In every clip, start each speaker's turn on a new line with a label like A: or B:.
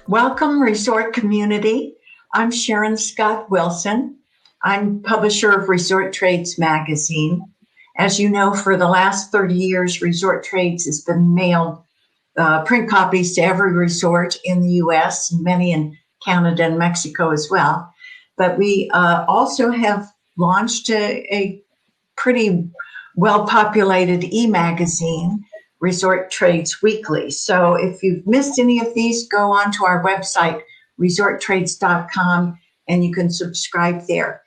A: Welcome, resort community. I'm Sharon Wilson. I'm publisher of Resort Trades magazine. As you know, for the last 30 years, Resort Trades has been mailed print copies to every resort in the U.S., and many in Canada and Mexico as well. But we also have launched a pretty well-populated e-magazine, Resort Trades Weekly. So if you've missed any of these, go on to our website, resorttrades.com, and you can subscribe there.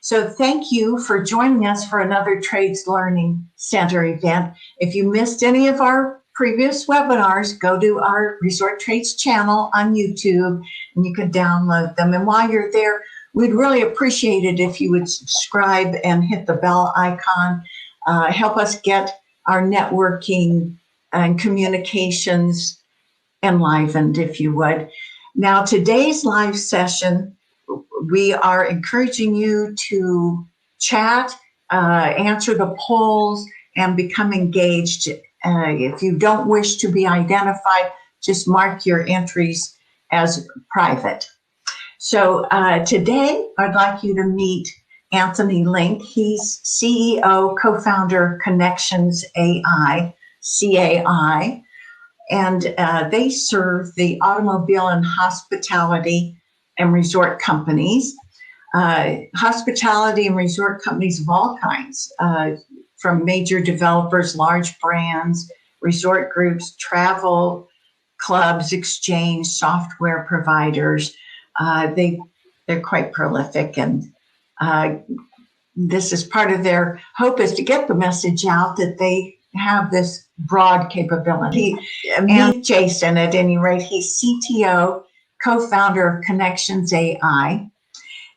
A: So thank you for joining us for another Trades Learning Center event. If you missed any of our previous webinars, go to our Resort Trades channel on YouTube, and you can download them. And while you're there, we'd really appreciate it if you would subscribe and hit the bell icon. Help us get our networking and communications enlivened, if you would. Now, today's live session, we are encouraging you to chat, answer the polls, and become engaged. If you don't wish to be identified, just mark your entries as private. So today, I'd like you to meet Anthony Link. He's CEO, co-founder of ConnectionsAI, CAI, and they serve the automobile and hospitality and resort companies, hospitality and resort companies of all kinds, from major developers, large brands, resort groups, travel clubs, exchange, software providers. They're quite prolific, and this is part of their hope is to get the message out that they have this broad capability. And Jason, at any rate, he's CTO, co-founder of ConnectionsAI.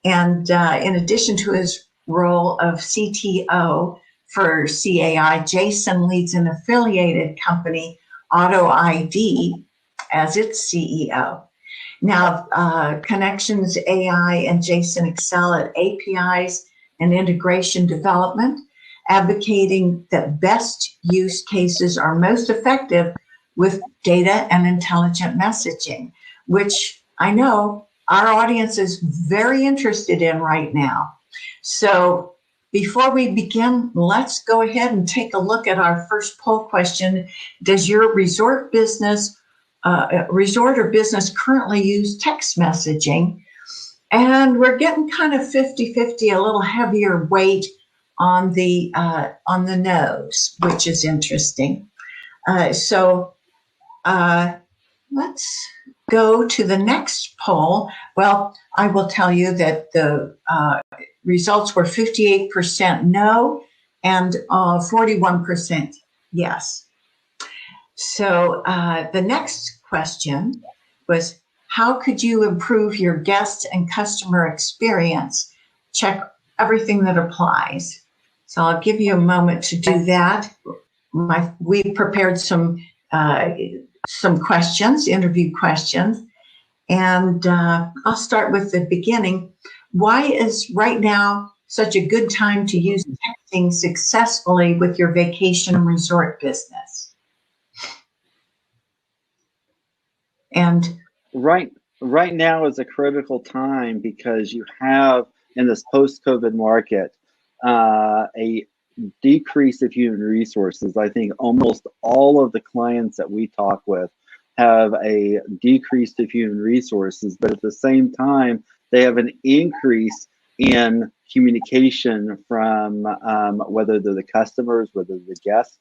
A: And in addition to his role of CTO for CAI, Jason leads an affiliated company, Auto ID, as its CEO. Now, ConnectionsAI and Jason excel at APIs and integration development, advocating that best use cases are most effective with data and intelligent messaging, which I know our audience is very interested in right now. So before we begin, let's go ahead and take a look at our first poll question. Does your resort or business currently use text messaging? And we're getting kind of 50-50, a little heavier weight on the no's, which is interesting. So let's go to the next poll. Well, I will tell you that the results were 58% no and 41% yes. So the next question was, how could you improve your guest and customer experience? Check everything that applies. So I'll give you a moment to do that. We prepared some questions, interview questions, and I'll start with the beginning. Why is right now such a good time to use texting successfully with your vacation and resort business? And
B: right now is a critical time because you have in this post-COVID market a decrease of human resources. I think almost all of the clients that we talk with have a decrease of human resources, but at the same time, they have an increase in communication from whether they're the customers, whether they're the guests,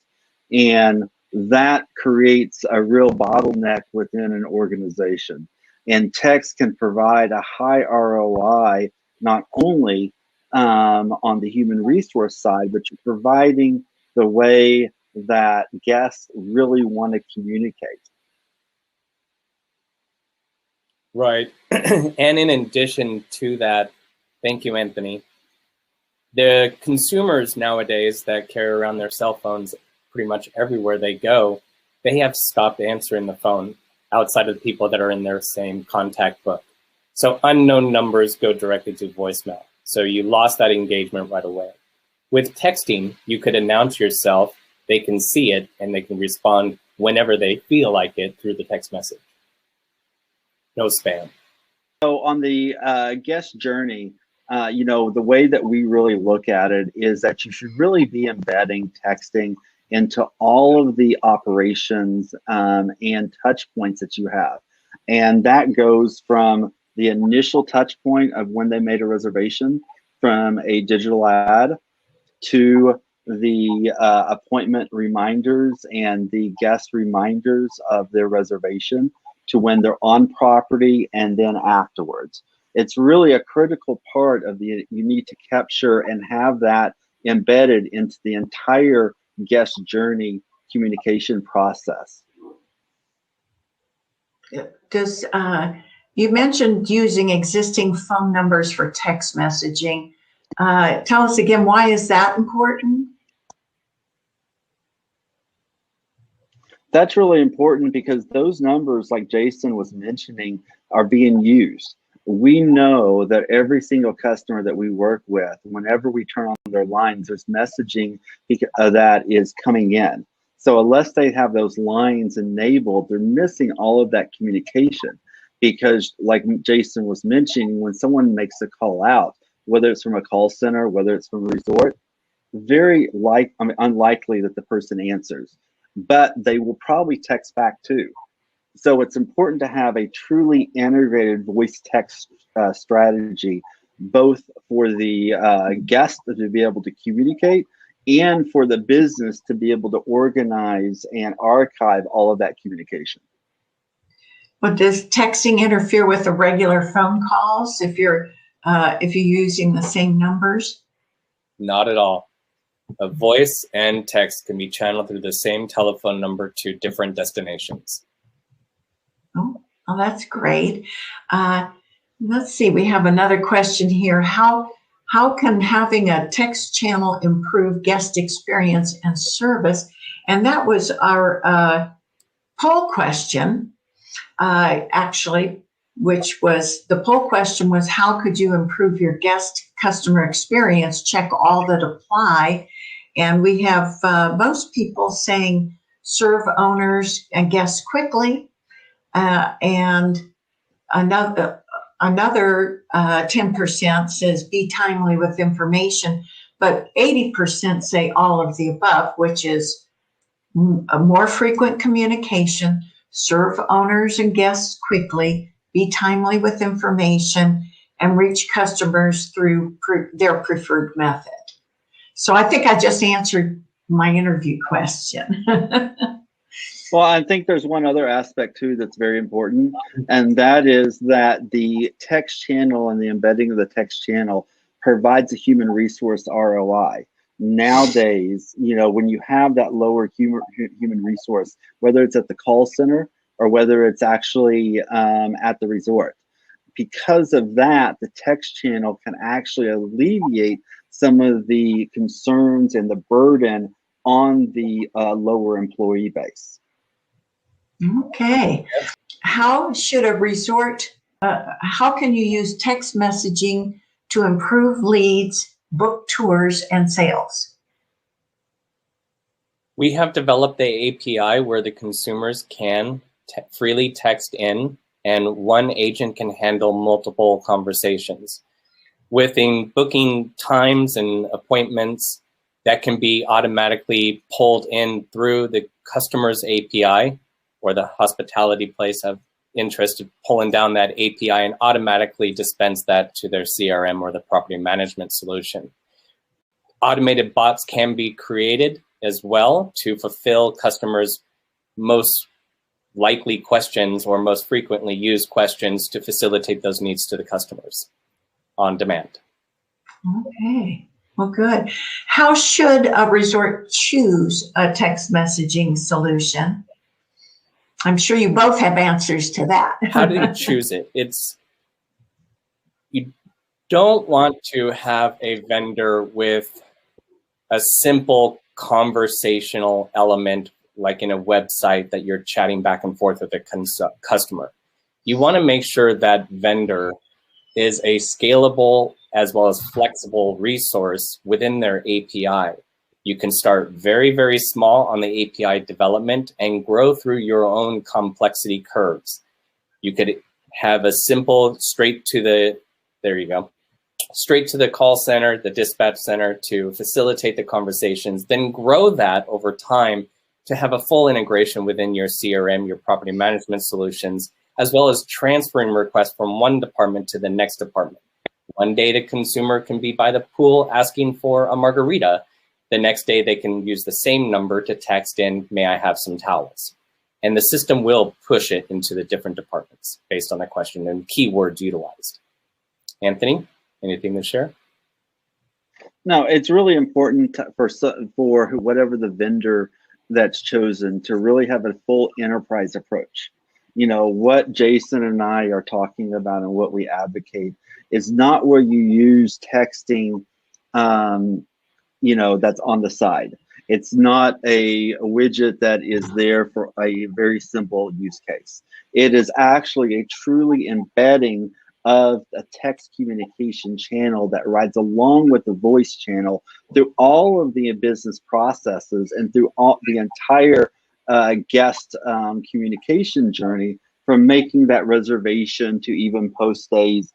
B: and that creates a real bottleneck within an organization. And text can provide a high ROI, not only on the human resource side, but you're providing the way that guests really want to communicate.
C: Right. And in addition to that, thank you, Anthony. The consumers nowadays that carry around their cell phones pretty much everywhere they go, they have stopped answering the phone outside of the people that are in their same contact book. So unknown numbers go directly to voicemail. So you lost that engagement right away. With texting, you could announce yourself, they can see it, and they can respond whenever they feel like it through the text message. no spam.
B: So on the guest journey, the way that we really look at it is that you should really be embedding texting into all of the operations and touch points that you have. And that goes from the initial touch point of when they made a reservation from a digital ad to the appointment reminders and the guest reminders of their reservation to when they're on property and then afterwards. It's really a critical part of you need to capture and have that embedded into the entire guest journey communication process.
A: Does you mentioned using existing phone numbers for text messaging. Tell us again, why is that important?
B: That's really important because those numbers, like Jason was mentioning, are being used. We know that every single customer that we work with, whenever we turn on their lines, there's messaging that is coming in. So unless they have those lines enabled, they're missing all of that communication. Because like Jason was mentioning, when someone makes a call out, whether it's from a call center, whether it's from a resort, unlikely that the person answers, but they will probably text back too. So it's important to have a truly integrated voice text strategy, both for the guest to be able to communicate and for the business to be able to organize and archive all of that communication.
A: Well, does texting interfere with the regular phone calls if you're using the same numbers?
C: Not at all. A voice and text can be channeled through the same telephone number to different destinations.
A: Oh, well, that's great. Let's see, we have another question here. How can having a text channel improve guest experience and service? And that was our poll question, actually, which was, the poll question was, how could you improve your guest customer experience? Check all that apply. And we have most people saying serve owners and guests quickly. And another 10% says be timely with information, but 80% say all of the above, which is a more frequent communication, serve owners and guests quickly, be timely with information, and reach customers through their preferred method. So I think I just answered my interview question.
B: Well, I think there's one other aspect too that's very important, and that is that the text channel and the embedding of the text channel provides a human resource ROI. Nowadays, when you have that lower human resource, whether it's at the call center or whether it's actually at the resort, because of that, the text channel can actually alleviate some of the concerns and the burden on the lower employee base.
A: Okay. How should a resort, how can you use text messaging to improve leads, book tours, and sales?
C: We have developed the API where the consumers can freely text in, and one agent can handle multiple conversations. Within booking times and appointments, that can be automatically pulled in through the customer's API, or the hospitality place have interest in pulling down that API and automatically dispense that to their CRM or the property management solution. Automated bots can be created as well to fulfill customers' most likely questions or most frequently used questions to facilitate those needs to the customers on demand.
A: Okay, well, good. How should a resort choose a text messaging solution? I'm sure you both have answers to that.
C: How do you choose it? You don't want to have a vendor with a simple conversational element like in a website that you're chatting back and forth with a customer. You want to make sure that vendor is a scalable as well as flexible resource within their API. You can start very, very small on the API development and grow through your own complexity curves. You could have a simple straight to the, there you go, straight to the call center, the dispatch center to facilitate the conversations, then grow that over time to have a full integration within your CRM, your property management solutions, as well as transferring requests from one department to the next department. One day the consumer can be by the pool asking for a margarita. The next day they can use the same number to text in, may I have some towels? And the system will push it into the different departments based on the question and keywords utilized. Anthony, anything to share?
B: No, it's really important for whatever the vendor that's chosen to really have a full enterprise approach. You know, what Jason and I are talking about and what we advocate is not where you use texting, you know, that's on the side. It's not a widget that is there for a very simple use case. It is actually a truly embedding of a text communication channel that rides along with the voice channel through all of the business processes and through all the entire guest communication journey, from making that reservation to even post-stays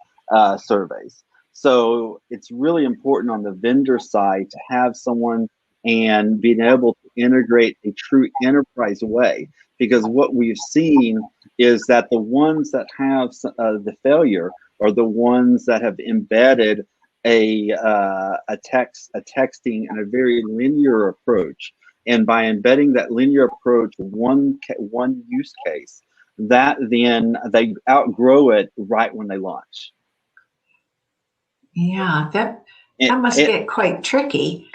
B: surveys. So it's really important on the vendor side to have someone and being able to integrate a true enterprise way, because what we've seen is that the ones that have the failure are the ones that have embedded a texting and a very linear approach. And by embedding that linear approach, one use case, that then they outgrow it right when they launch.
A: Yeah, that must get quite tricky,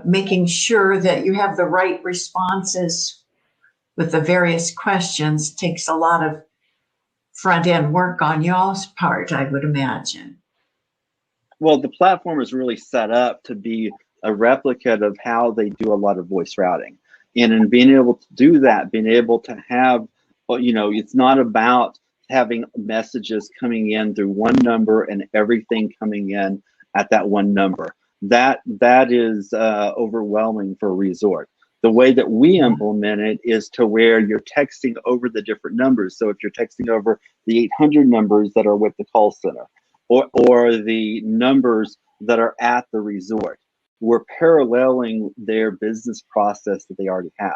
A: making sure that you have the right responses with the various questions takes a lot of front-end work on y'all's part, I would imagine.
B: Well, the platform is really set up to be a replicate of how they do a lot of voice routing. And in being able to do that, being able to have, you know, it's not about having messages coming in through one number and everything coming in at that one number. That is overwhelming for a resort. The way that we implement it is to where you're texting over the different numbers. So if you're texting over the 800 numbers that are with the call center, or the numbers that are at the resort, we're paralleling their business process that they already have.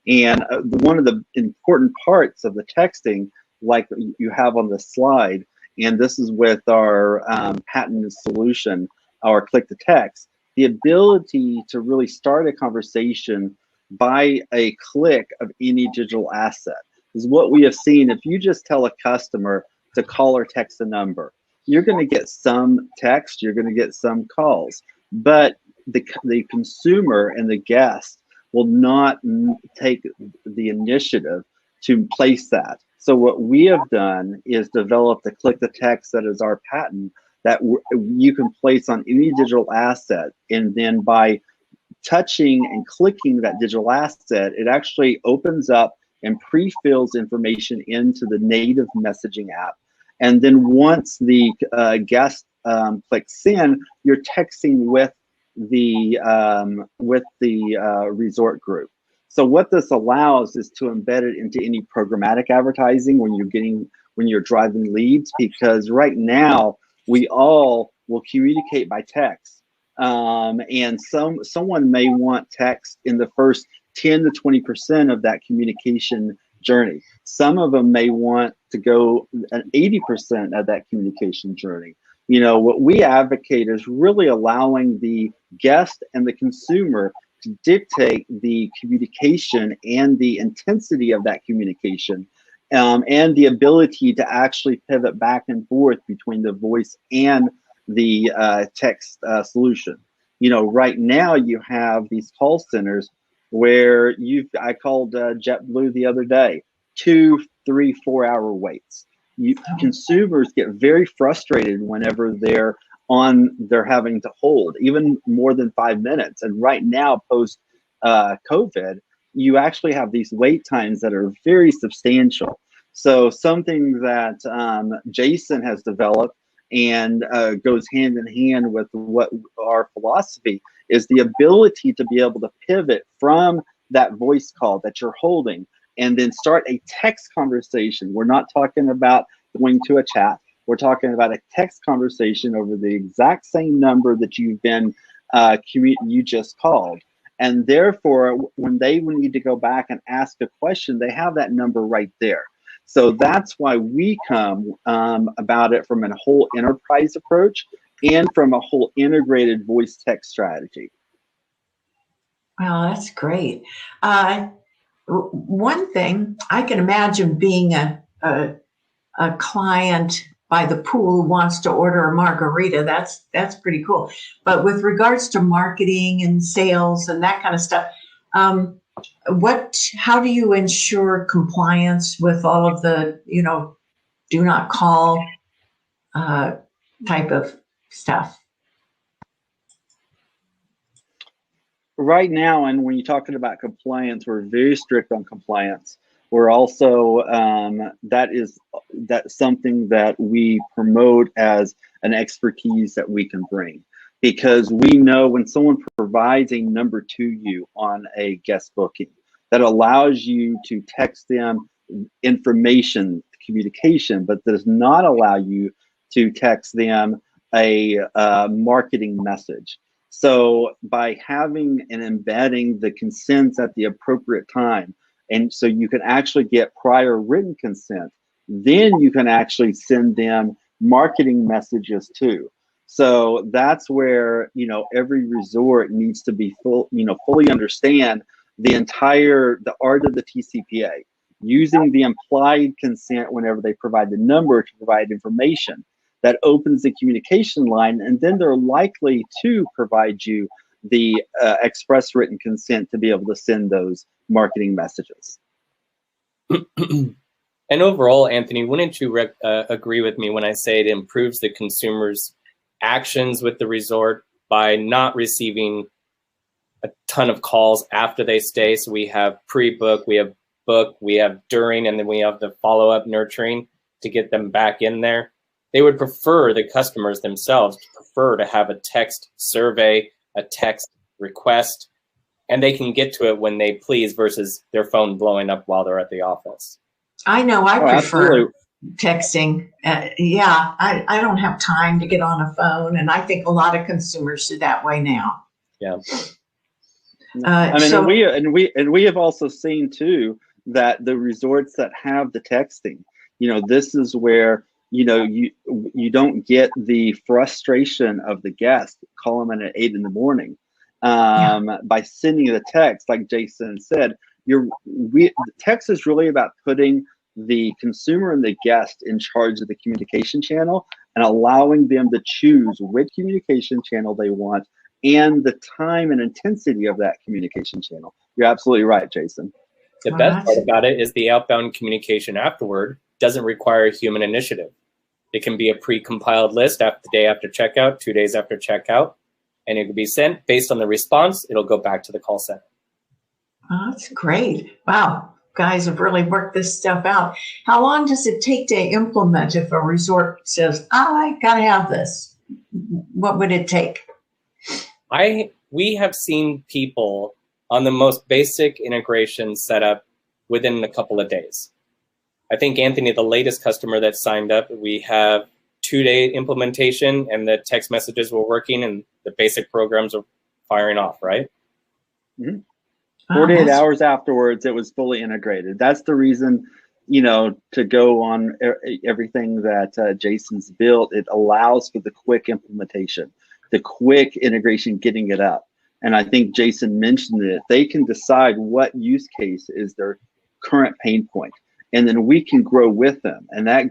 B: And one of the important parts of the texting, like you have on the slide, and this is with our patented solution, our click to text, the ability to really start a conversation by a click of any digital asset is what we have seen. If you just tell a customer to call or text a number, you're going to get some text, you're going to get some calls, but the consumer and the guest will not take the initiative to place that. So what we have done is develop the click to text that is our patent that you can place on any digital asset, and then by touching and clicking that digital asset, it actually opens up and pre-fills information into the native messaging app. And then once the guest clicks in, you're texting with the resort group. So what this allows is to embed it into any programmatic advertising when you're driving leads, because right now we all will communicate by text. And someone may want text in the first 10 to 20% of that communication journey. Some of them may want to go an 80% of that communication journey. You know, what we advocate is really allowing the guest and the consumer to dictate the communication and the intensity of that communication, and the ability to actually pivot back and forth between the voice and the text solution. You know, right now you have these call centers where I called JetBlue the other day, 2, 3, 4 hour waits. Consumers get very frustrated whenever they're having to hold even more than 5 minutes. And right now, post COVID, you actually have these wait times that are very substantial. So something that Jason has developed and goes hand in hand with what our philosophy is, the ability to be able to pivot from that voice call that you're holding and then start a text conversation. We're not talking about going to a chat. We're talking about a text conversation over the exact same number that you've been you just called. And therefore, when they need to go back and ask a question, they have that number right there. So that's why we come about it from a whole enterprise approach and from a whole integrated voice text strategy.
A: Well, that's great. One thing I can imagine being a client by the pool who wants to order a margarita. That's pretty cool. But with regards to marketing and sales and that kind of stuff, how do you ensure compliance with all of the, do not call type of stuff?
B: Right now, and when you're talking about compliance, we're very strict on compliance. We're also, that's something that we promote as an expertise that we can bring, because we know when someone provides a number to you on a guest booking that allows you to text them information, communication, but does not allow you to text them a marketing message. So by having and embedding the consents at the appropriate time, and so you can actually get prior written consent, then you can actually send them marketing messages too. So that's where, every resort needs to be fully understand the art of the TCPA, using the implied consent whenever they provide the number to provide information. That opens the communication line, and then they're likely to provide you the express written consent to be able to send those marketing messages.
C: And overall, Anthony, wouldn't you agree with me when I say it improves the consumer's actions with the resort by not receiving a ton of calls after they stay? So we have pre-book, we have book, we have during, and then we have the follow-up nurturing to get them back in there. They would prefer, the customers themselves prefer to have a text survey, a text request, and they can get to it when they please versus their phone blowing up while they're at the office.
A: I know I prefer
B: absolutely.
A: Texting. I don't have time to get on a phone, and I think a lot of consumers do that way now.
C: Yeah.
B: We have also seen too that the resorts that have the texting, this is where you don't get the frustration of the guest calling in at 8 in the morning by sending the text. Like Jason said, text is really about putting the consumer and the guest in charge of the communication channel and allowing them to choose which communication channel they want and the time and intensity of that communication channel. You're absolutely right, Jason.
C: The best part about it is the outbound communication afterward doesn't require human initiative. It can be a pre-compiled list the day after checkout, 2 days after checkout, and it can be sent based on the response. It'll go back to the call center.
A: Oh, that's great. Wow. Guys have really worked this stuff out. How long does it take to implement if a resort says, I got to have this? What would it take?
C: We have seen people on the most basic integration set up within a couple of days. I think, Anthony, the latest customer that signed up, we have 2-day implementation and the text messages were working and the basic programs are firing off, right?
B: Mm-hmm. 48 hours afterwards, it was fully integrated. That's the reason, to go on everything that Jason's built. It allows for the quick implementation, the quick integration, getting it up. And I think Jason mentioned it. They can decide what use case is their current pain point. And then we can grow with them. And that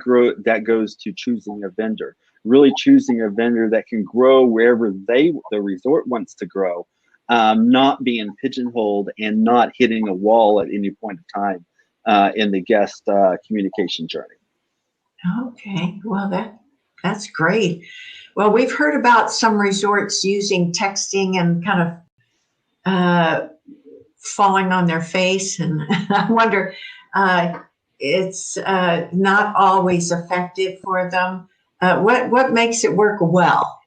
B: goes to choosing a vendor, really choosing a vendor that can grow wherever the resort wants to grow, not being pigeonholed and not hitting a wall at any point of time in the guest communication journey.
A: Okay, well, that's great. Well, we've heard about some resorts using texting and kind of falling on their face. And I wonder, it's not always effective for them. What makes it work well?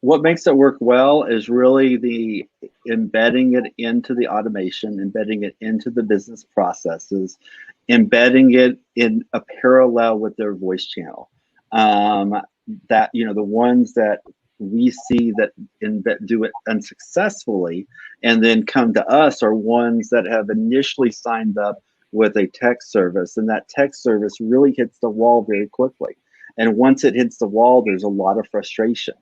B: What makes it work well is really the embedding it into the automation, embedding it into the business processes, embedding it in a parallel with their voice channel. That, you know, the ones that we see that do it unsuccessfully and then come to us are ones that have initially signed up with a text service, and that text service really hits the wall very quickly. And once it hits the wall, there's a lot of frustration.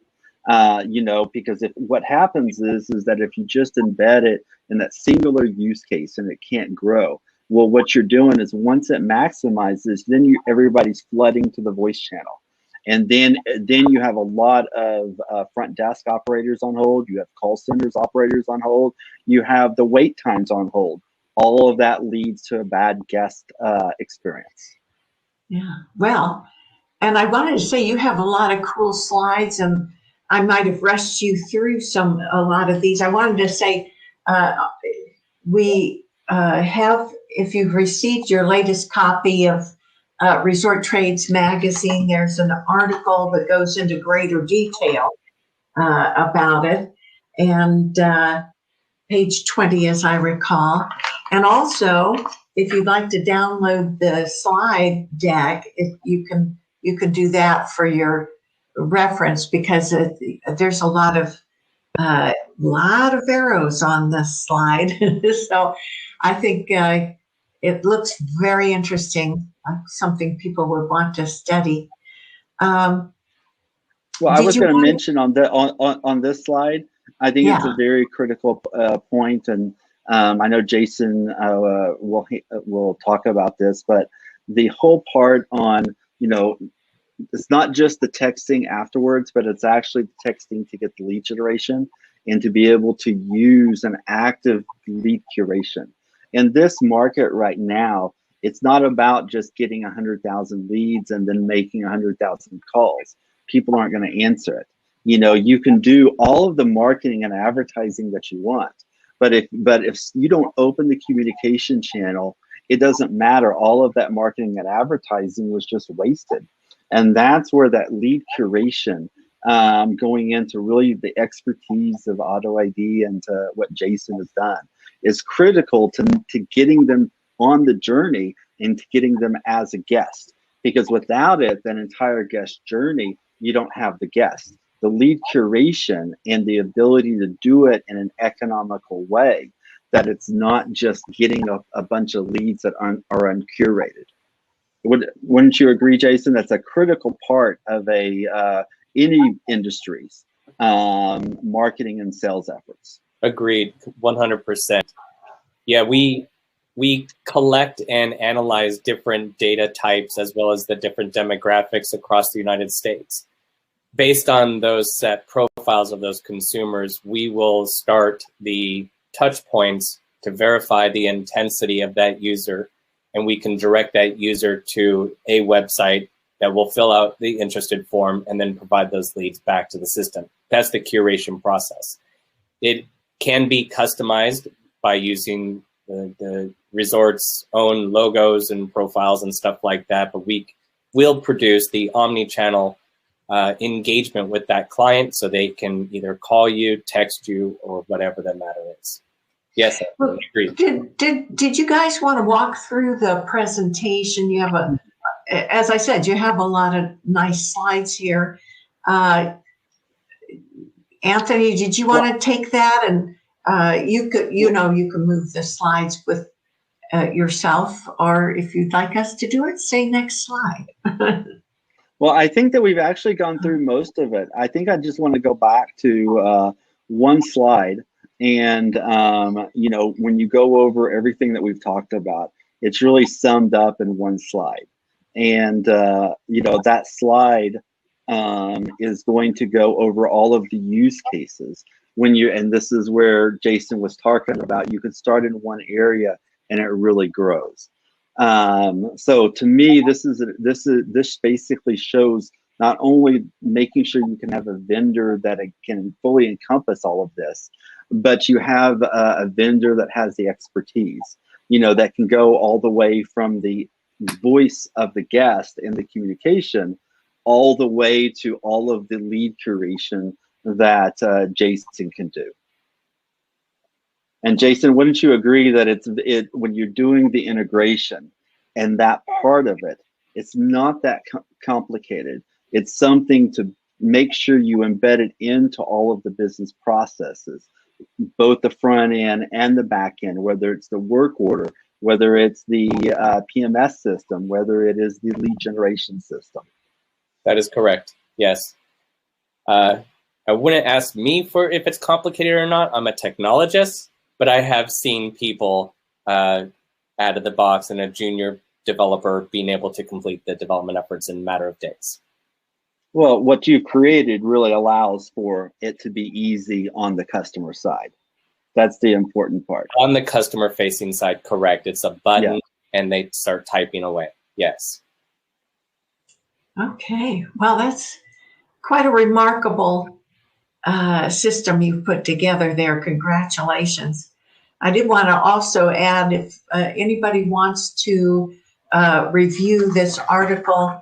B: You know, because what happens is that if you just embed it in that singular use case and it can't grow, well, what you're doing is once it maximizes, then everybody's flooding to the voice channel. And then you have a lot of front desk operators on hold. You have call centers operators on hold. You have the wait times on hold. All of that leads to a bad guest experience.
A: Yeah, well, and I wanted to say you have a lot of cool slides, and I might have rushed you through a lot of these. I wanted to say we have, if you've received your latest copy of Resort Trades magazine, there's an article that goes into greater detail about it, and page 20, as I recall. And also, if you'd like to download the slide deck, you can do that for your reference, because there's a lot of arrows on this slide. So I think it looks very interesting, something people would want to study.
B: Well, I was going to mention on this slide, I think it's a very critical point, and I know Jason will talk about this, but the whole part on, you know, it's not just the texting afterwards, but it's actually the texting to get the lead generation and to be able to use an active lead curation. In this market right now, it's not about just getting 100,000 leads and then making 100,000 calls. People aren't going to answer it. You know, you can do all of the marketing and advertising that you want, but if you don't open the communication channel, it doesn't matter. All of that marketing and advertising was just wasted. And that's where that lead curation, going into really the expertise of auto ID and to what Jason has done, is critical to getting them on the journey and to getting them as a guest. Because without it, that entire guest journey, you don't have the guest. The lead curation and the ability to do it in an economical way, that it's not just getting a bunch of leads that are uncurated. Wouldn't you agree, Jason? That's a critical part of any industry's marketing and sales efforts.
C: Agreed, 100%. Yeah, we collect and analyze different data types as well as the different demographics across the United States. Based on those set profiles of those consumers, we will start the touch points to verify the intensity of that user, and we can direct that user to a website that will fill out the interested form and then provide those leads back to the system. That's the curation process. It can be customized by using the resort's own logos and profiles and stuff like that, but we will produce the omni-channel engagement with that client so they can either call you, text you, or whatever that matter is. Yes, I agree.
A: Did you guys want to walk through the presentation? You have as I said, you have a lot of nice slides here. Anthony, did you want to take that? And you can move the slides with yourself, or if you'd like us to do it, say next slide.
B: Well, I think that we've actually gone through most of it. I think I just want to go back to one slide. And, you know, when you go over everything that we've talked about, it's really summed up in one slide. And, you know, that slide is going to go over all of the use cases. And this is where Jason was talking about, you can start in one area and it really grows. So to me, this basically shows not only making sure you can have a vendor that can fully encompass all of this, but you have a vendor that has the expertise, you know, that can go all the way from the voice of the guest and the communication all the way to all of the lead curation that Jason can do. And Jason, wouldn't you agree that when you're doing the integration, and that part of it. It's not that complicated. It's something to make sure you embed it into all of the business processes, both the front end and the back end, whether it's the work order, whether it's the PMS system, whether it is the lead generation system.
C: That is correct. Yes. I wouldn't ask me for if it's complicated or not. I'm a technologist, but I have seen people out of the box and a junior developer being able to complete the development efforts in a matter of days.
B: Well, what you've created really allows for it to be easy on the customer side. That's the important part.
C: On the customer facing side, correct. It's a button and they start typing away. Yes.
A: Okay. Well, that's quite a remarkable system you've put together there. Congratulations. I did want to also add, if anybody wants to review this article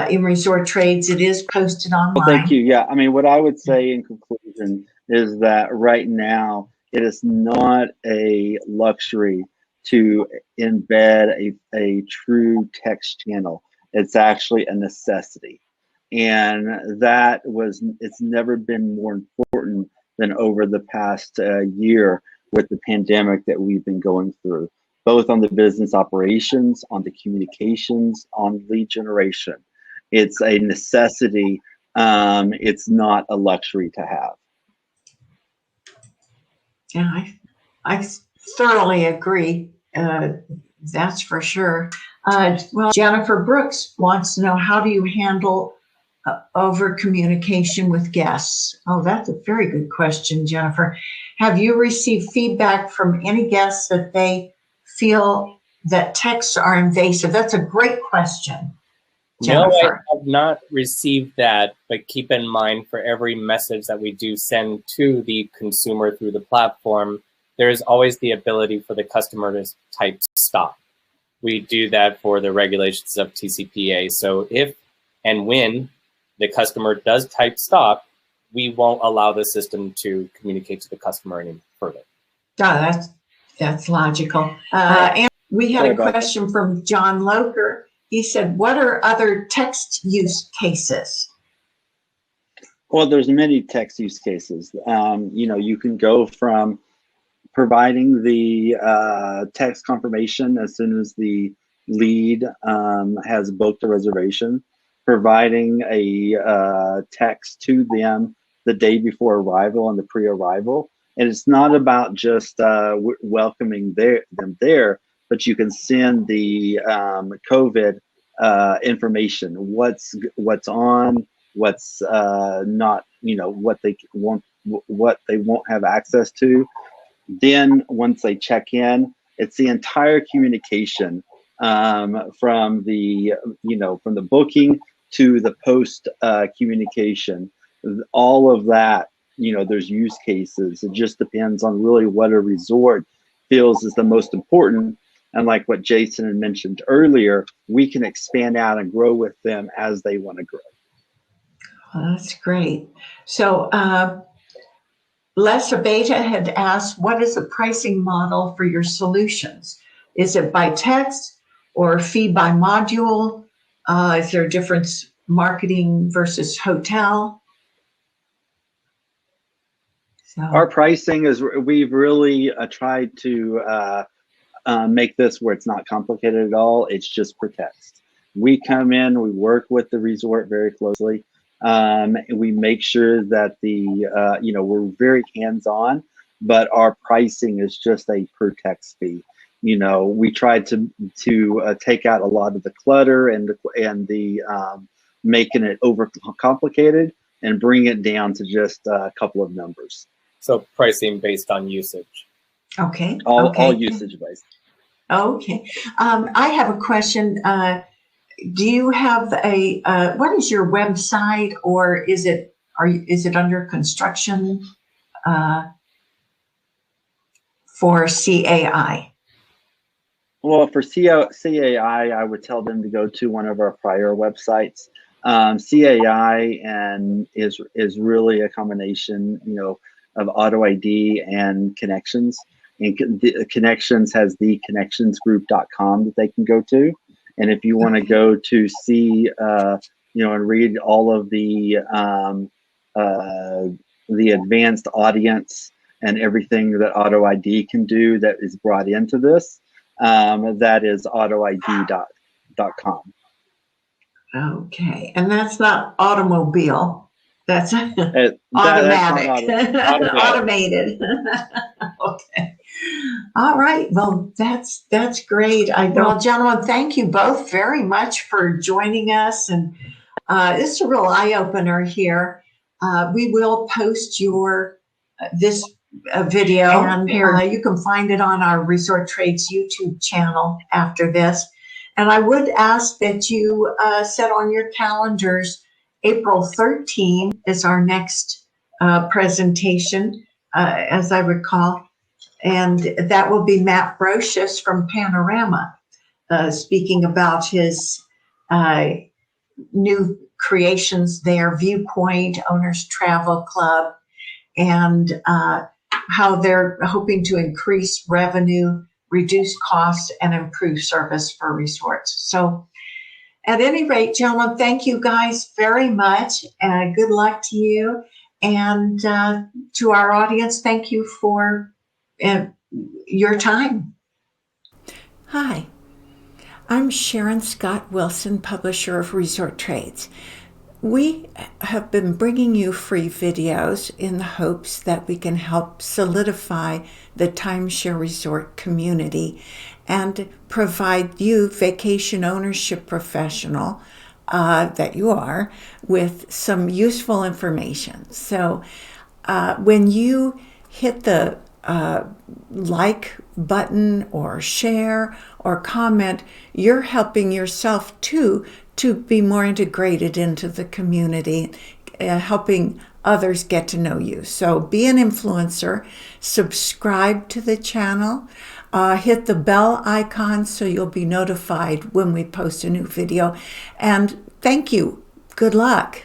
A: in Resort Trades, it is posted online.
B: Well, thank you. Yeah, I mean, what I would say in conclusion is that right now it is not a luxury to embed a true text channel. It's actually a necessity. And it's never been more important than over the past year with the pandemic that we've been going through, both on the business operations, on the communications, on lead generation. It's a necessity. It's not a luxury to have.
A: Yeah, I thoroughly agree. That's for sure. Well, Jennifer Brooks wants to know, how do you handle over communication with guests? Oh, that's a very good question, Jennifer. Have you received feedback from any guests that they feel that texts are invasive? That's a great question, Jennifer.
C: No, I have not received that, but keep in mind, for every message that we do send to the consumer through the platform, there is always the ability for the customer to type stop. We do that for the regulations of TCPA. So if and when the customer does type stop, we won't allow the system to communicate to the customer any further.
A: Oh, that's logical. And we had a question from John Loker. He said, what are other text use cases?
B: Well, there's many text use cases. You can go from providing the text confirmation as soon as the lead has booked a reservation, providing a text to them the day before arrival and the pre-arrival. And it's not about just welcoming them there, but you can send the COVID information, what's on, what's not, what they won't have access to. Then once they check in, it's the entire communication from the booking to the post communication. All of that, there's use cases. It just depends on really what a resort feels is the most important. And like what Jason had mentioned earlier, we can expand out and grow with them as they want to grow.
A: Well, that's great. So Les Abeta had asked, what is the pricing model for your solutions? Is it by text or fee by module? Is there a difference, marketing versus hotel? So
B: our pricing is, we've really tried to make this where it's not complicated at all. It's just per text. We come in, we work with the resort very closely. We make sure that we're very hands-on, but our pricing is just a per text fee. We try to take out a lot of the clutter and the making it over complicated and bring it down to just a couple of numbers.
C: So pricing based on usage.
A: Okay.
B: All usage based.
A: Okay. I have a question. Do you have what is your website, or is it under construction for CAI?
B: Well, for CAI, I would tell them to go to one of our prior websites. CAI is really a combination, of Auto ID and Connections. And Connections has theconnectionsgroup.com that they can go to. And if you want to go to see, and read all of the advanced audience and everything that Auto ID can do that is brought into this, that is autoid.com.
A: Okay, and that's not automobile. That's automatic, automated. Okay. All right. Well, that's great. Well, gentlemen, thank you both very much for joining us, and this is a real eye opener here. We will post this video, and you can find it on our Resort Trades YouTube channel after this. And I would ask that you set on your calendars April 13 is our next presentation, as I recall. And that will be Matt Brocious from Panorama, speaking about his new creations there, Viewpoint Owners Travel Club, and how they're hoping to increase revenue, reduce costs, and improve service for resorts. So at any rate, gentlemen, thank you guys very much. Good luck to you. And to our audience, thank you for your time.
D: Hi, I'm Sharon Scott Wilson, publisher of Resort Trades. We have been bringing you free videos in the hopes that we can help solidify the timeshare resort community and provide you, vacation ownership professional that you are, with some useful information. So when you hit the like button or share or comment, you're helping yourself too to be more integrated into the community, helping others get to know you. So be an influencer, subscribe to the channel, hit the bell icon so you'll be notified when we post a new video. And thank you. Good luck.